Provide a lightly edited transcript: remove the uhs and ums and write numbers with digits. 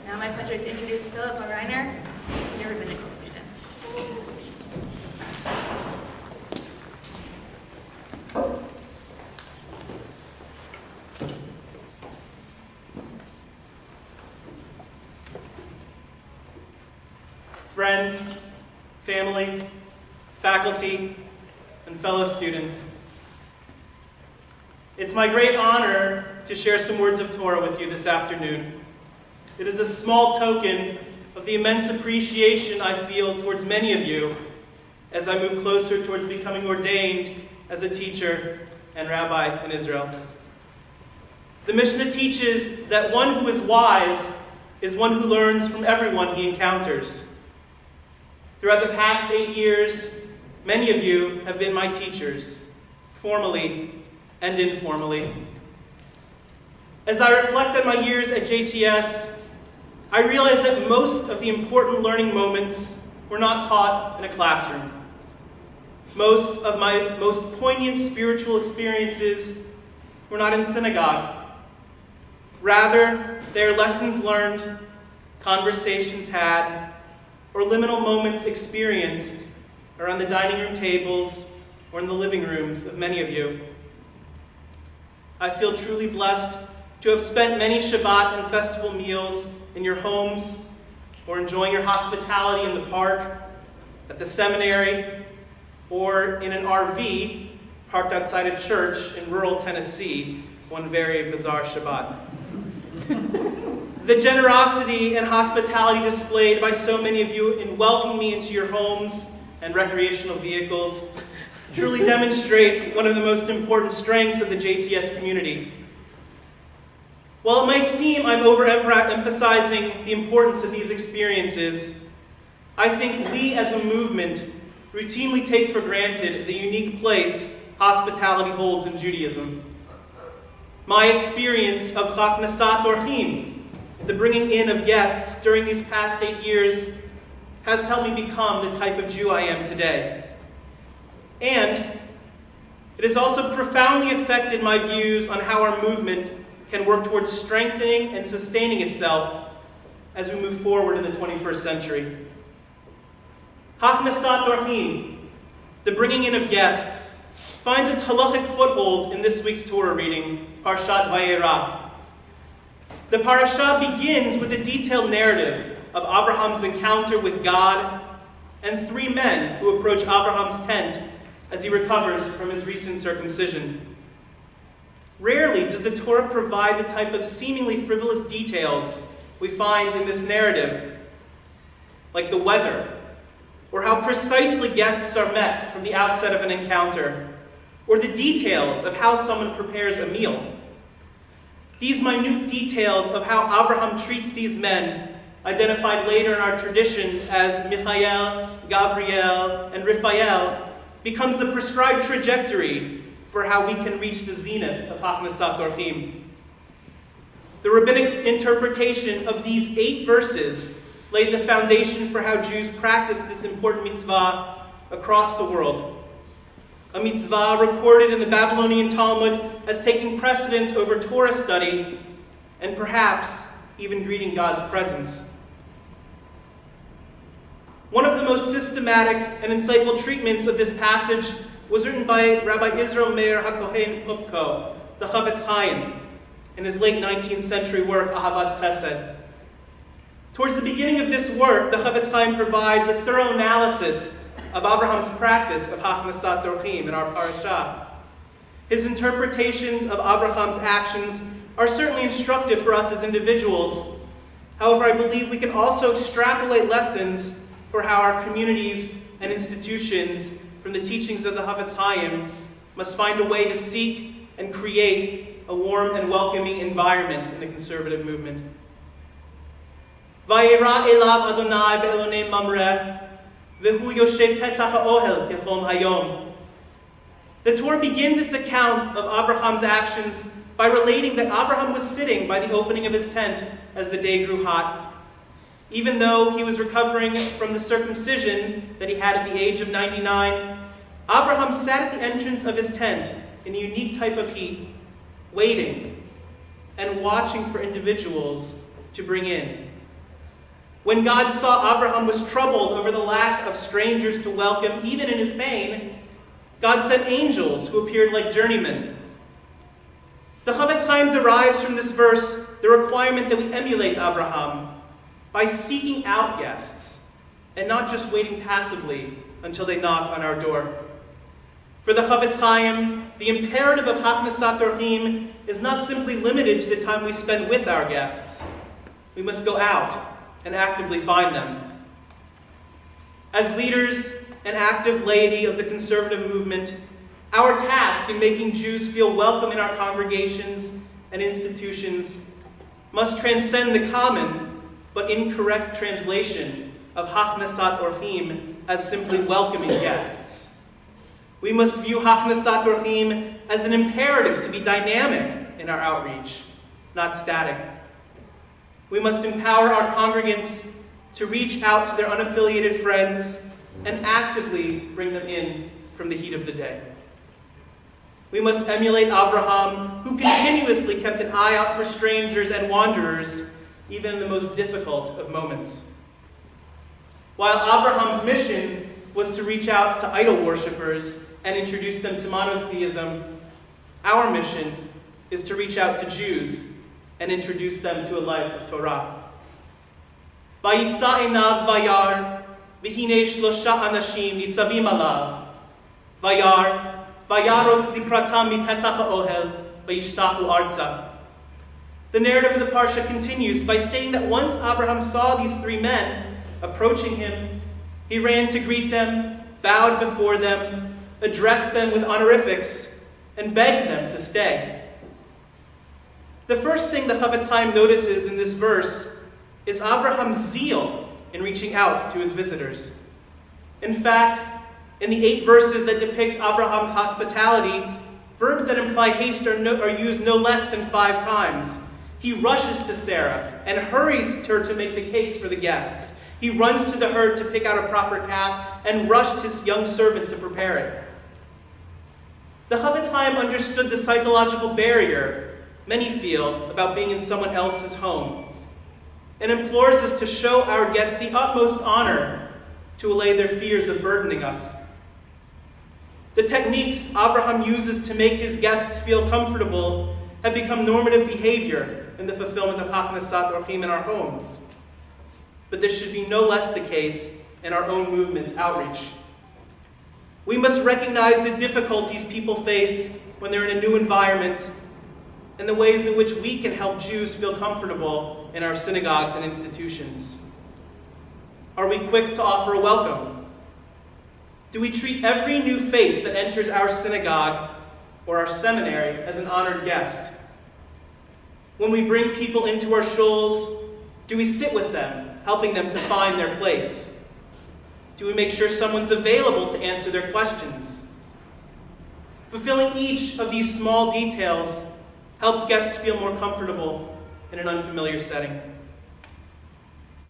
Now my pleasure to introduce Philip Ohriner, senior rabbinical student. Friends, family, faculty, and fellow students, it's my great honor to share some words of Torah with you this afternoon. It is a small token of the immense appreciation I feel towards many of you as I move closer towards becoming ordained as a teacher and rabbi in Israel. The Mishnah teaches that one who is wise is one who learns from everyone he encounters. Throughout the past 8 years, many of you have been my teachers, formally and informally. As I reflect on my years at JTS, I realize that most of the important learning moments were not taught in a classroom. Most of my most poignant spiritual experiences were not in synagogue. Rather, they are lessons learned, conversations had, or liminal moments experienced around the dining room tables or in the living rooms of many of you. I feel truly blessed to have spent many Shabbat and festival meals in your homes or enjoying your hospitality in the park, at the seminary, or in an RV parked outside a church in rural Tennessee one very bizarre Shabbat. The generosity and hospitality displayed by so many of you in welcoming me into your homes and recreational vehicles truly demonstrates one of the most important strengths of the JTS community. While it might seem I'm overemphasizing the importance of these experiences, I think we as a movement routinely take for granted the unique place hospitality holds in Judaism. My experience of Haknasat Orchim, the bringing in of guests during these past 8 years, has helped me become the type of Jew I am today. And it has also profoundly affected my views on how our movement can work towards strengthening and sustaining itself as we move forward in the 21st century. Haknasat Orchim, the bringing in of guests, finds its halachic foothold in this week's Torah reading, parashat vayera. The parashat begins with a detailed narrative of Abraham's encounter with God and 3 men who approach Abraham's tent as he recovers from his recent circumcision. Rarely does the Torah provide the type of seemingly frivolous details we find in this narrative, like the weather, or how precisely guests are met from the outset of an encounter, or the details of how someone prepares a meal. These minute details of how Abraham treats these men, identified later in our tradition as Michael, Gabriel, and Raphael, becomes the prescribed trajectory for how we can reach the zenith of Haknasat Orchim. The rabbinic interpretation of these 8 verses laid the foundation for how Jews practice this important mitzvah across the world. A mitzvah recorded in the Babylonian Talmud as taking precedence over Torah study and perhaps even greeting God's presence. One of the most systematic and insightful treatments of this passage was written by Rabbi Israel Meir HaKohen Hupko, the Chavetz Chaim, in his late 19th century work, Ahavat Chesed. Towards the beginning of this work, the Chavetz Chaim provides a thorough analysis of Abraham's practice of Haknasat Orchim in our parasha. His interpretations of Abraham's actions are certainly instructive for us as individuals. However, I believe we can also extrapolate lessons for how our communities and institutions, from the teachings of the Chavetz Chaim, must find a way to seek and create a warm and welcoming environment in the conservative movement. Vayera elav Adonai be'elonei mamreh, vehu yoshev petach ha'ohel kechom hayom. The Torah begins its account of Abraham's actions by relating that Abraham was sitting by the opening of his tent as the day grew hot. Even though he was recovering from the circumcision that he had at the age of 99, Abraham sat at the entrance of his tent in a unique type of heat, waiting and watching for individuals to bring in, When God saw Abraham was troubled over the lack of strangers to welcome, even in his pain, God sent angels who appeared like journeymen. The Chavetz Chaim derives from this verse the requirement that we emulate Abraham by seeking out guests and not just waiting passively until they knock on our door. For the Chavetz Chaim, the imperative of Hachnasat Orchim is not simply limited to the time we spend with our guests. We must go out and actively find them. As leaders and active laity of the conservative movement, our task in making Jews feel welcome in our congregations and institutions must transcend the common but incorrect translation of Hachnasat Orchim as simply welcoming guests. We must view Hachnasat Orchim as an imperative to be dynamic in our outreach, not static. We must empower our congregants to reach out to their unaffiliated friends and actively bring them in from the heat of the day. We must emulate Abraham, who continuously kept an eye out for strangers and wanderers, even in the most difficult of moments. While Abraham's mission was to reach out to idol worshippers and introduce them to monotheism, our mission is to reach out to Jews and introduce them to a life of Torah. Vayisa einav vayar, v'hinei shlosha anashim nitzavim alav. Vayar, vayarotz likratam mipetach ha'ohel, vayishtachu arza. The narrative of the parsha continues by stating that once Abraham saw these three men approaching him, he ran to greet them, bowed before them, addressed them with honorifics, and begged them to stay. The first thing the Chavetz Chaim notices in this verse is Abraham's zeal in reaching out to his visitors. In fact, in the 8 verses that depict Abraham's hospitality, verbs that imply haste are used no less than 5 times. He rushes to Sarah and hurries her to make the cakes for the guests. He runs to the herd to pick out a proper calf and rushed his young servant to prepare it. The Chavetz Chaim understood the psychological barrier many feel about being in someone else's home, and implores us to show our guests the utmost honor to allay their fears of burdening us. The techniques Abraham uses to make his guests feel comfortable have become normative behavior in the fulfillment of Hachnasat Orchim in our homes. But this should be no less the case in our own movement's outreach. We must recognize the difficulties people face when they're in a new environment and the ways in which we can help Jews feel comfortable in our synagogues and institutions. Are we quick to offer a welcome? Do we treat every new face that enters our synagogue or our seminary as an honored guest? When we bring people into our shuls, do we sit with them, helping them to find their place? Do we make sure someone's available to answer their questions? Fulfilling each of these small details helps guests feel more comfortable in an unfamiliar setting.